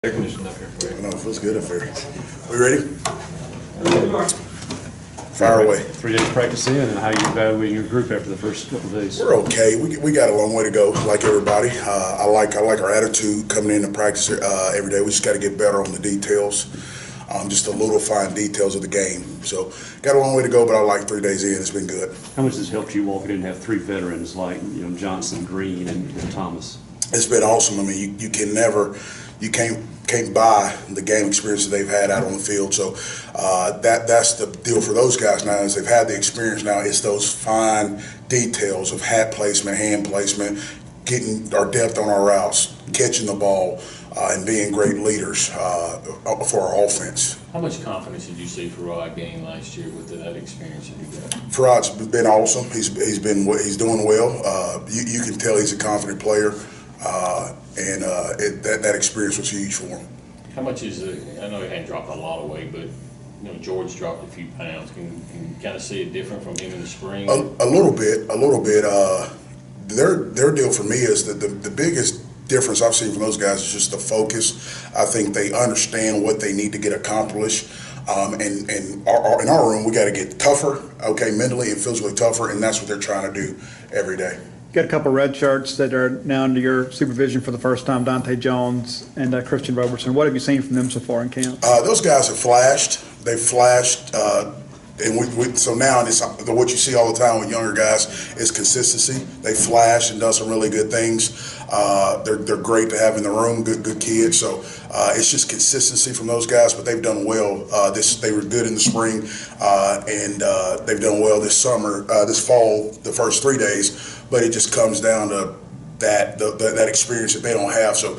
Air conditioning up here for you. I know, it feels good up here. We ready? Fire away. 3 days practicing, and how you evaluating your group after the first couple of days? We're okay. We got a long way to go, like everybody. I like our attitude coming into practice every day. We just got to get better on the details, just the little fine details of the game. So got a long way to go, but I like 3 days in. It's been good. How much has it helped you walking in and have three veterans like Johnson, Green, and Thomas? It's been awesome. I mean, you can't buy the game experience that they've had out on the field. So that's the deal for those guys now, is they've had the experience. Now it's those fine details of hat placement, hand placement, getting our depth on our routes, catching the ball, and being great leaders for our offense. How much confidence did you see Farad gain last year with that experience that you got? Farad's been awesome. He's doing well. You can tell he's a confident player. That experience was huge for him. How much is it? I know he hadn't dropped a lot of weight, but George dropped a few pounds. Can you kind of see it different from him in the spring? A little bit. Their deal for me is that the biggest difference I've seen from those guys is just the focus. I think they understand what they need to get accomplished. In our room, we got to get tougher, okay, mentally and physically tougher, and that's what they're trying to do every day. Got a couple of red shirts that are now under your supervision for the first time, Dante Jones and Christian Robertson. What have you seen from them so far in camp? Those guys have flashed. They've flashed. So now what you see all the time with younger guys is consistency. They flash and done some really good things. They're great to have in the room, good kids. So it's just consistency from those guys, but they've done well. They were good in the spring, and they've done well this summer, this fall, the first 3 days. But it just comes down to that experience that they don't have. So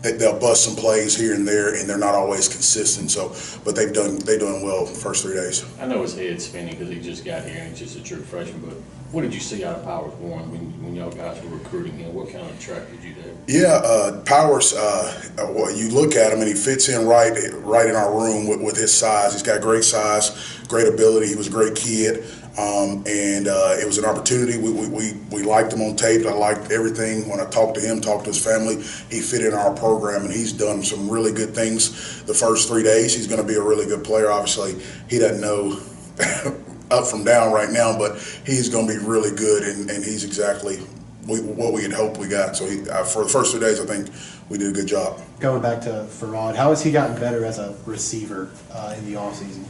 they'll bust some plays here and there, and they're not always consistent. So, but they're doing well the first 3 days. I know his head's spinning because he just got here and he's just a true freshman. But what did you see out of Powers Warren when y'all guys were recruiting him? What kind of attracted you there? Yeah, Powers. Well, you look at him and he fits in right in our room with his size. He's got great size, great ability. He was a great kid. It was an opportunity. We liked him on tape. I liked everything. When I talked to him, talked to his family, he fit in our program, and he's done some really good things the first 3 days. He's going to be a really good player. Obviously, he doesn't know up from down right now, but he's going to be really good, and he's exactly what we had hoped we got. So for the first 2 days, I think we did a good job. Going back to Farad, how has he gotten better as a receiver in the offseason?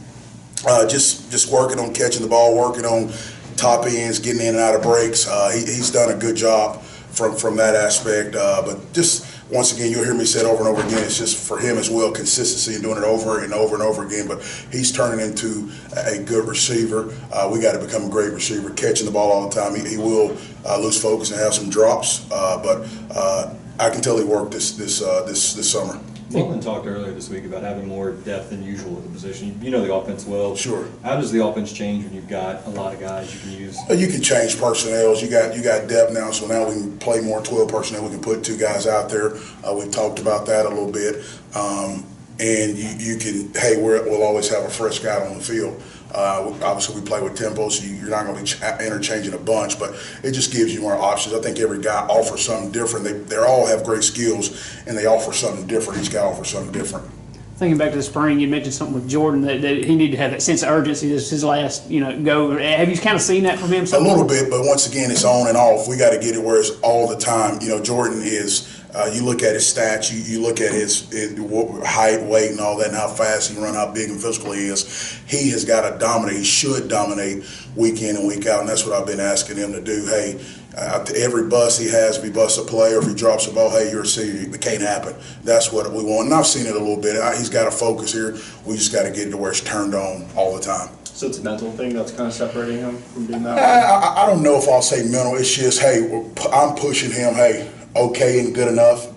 Just working on catching the ball, working on top ends, getting in and out of breaks. He's done a good job from that aspect. But just once again, you'll hear me say it over and over again. It's just for him as well, consistency and doing it over and over and over again. But he's turning into a good receiver. We got to become a great receiver, catching the ball all the time. He will lose focus and have some drops, but I can tell he worked this summer. Looney talked earlier this week about having more depth than usual at the position. You know the offense well. Sure. How does the offense change when you've got a lot of guys you can use? You can change personnel. You got depth now, so now we can play more 12 personnel. We can put two guys out there. We've talked about that a little bit. And you can, we'll always have a fresh guy on the field. Obviously, we play with tempo, so you're not going to be interchanging a bunch, but it just gives you more options. I think every guy offers something different. They all have great skills, and they offer something different. Each guy offers something different. Thinking back to the spring, you mentioned something with Jordan that he needed to have that sense of urgency. This is his last, go. Have you kind of seen that from him? A little bit, but once again, it's on and off. We got to get it where it's all the time. Jordan is. You look at his stats, you look at his height, weight, and all that, and how fast he runs, how big and physical he is. He has got to dominate. He should dominate week in and week out, and that's what I've been asking him to do. Every bust he has, if he busts a play or if he drops a ball, you're a senior. It can't happen. That's what we want. And I've seen it a little bit. He's got to focus here. We just got to get it to where it's turned on all the time. So it's a mental thing that's kind of separating him from being that way? I don't know if I'll say mental. It's just, I'm pushing him, okay and good enough,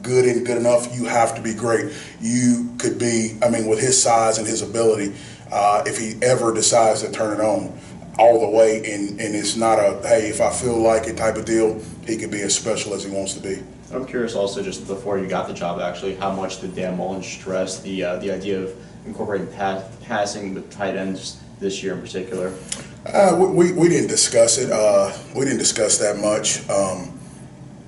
you have to be great. You could be, with his size and his ability, if he ever decides to turn it on all the way, and it's not if I feel like it type of deal, he could be as special as he wants to be. I'm curious also, just before you got the job actually, how much did Dan Mullen stress the idea of incorporating passing with tight ends this year in particular? We didn't discuss it. We didn't discuss that much.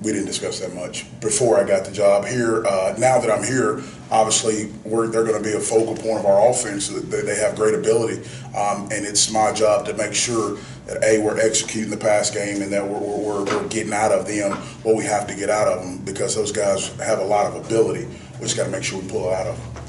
we didn't discuss that much before I got the job here. Now that I'm here, obviously they're going to be a focal point of our offense. They have great ability, and it's my job to make sure that we're executing the pass game and that we're getting out of them what we have to get out of them, because those guys have a lot of ability. We just got to make sure we pull it out of them.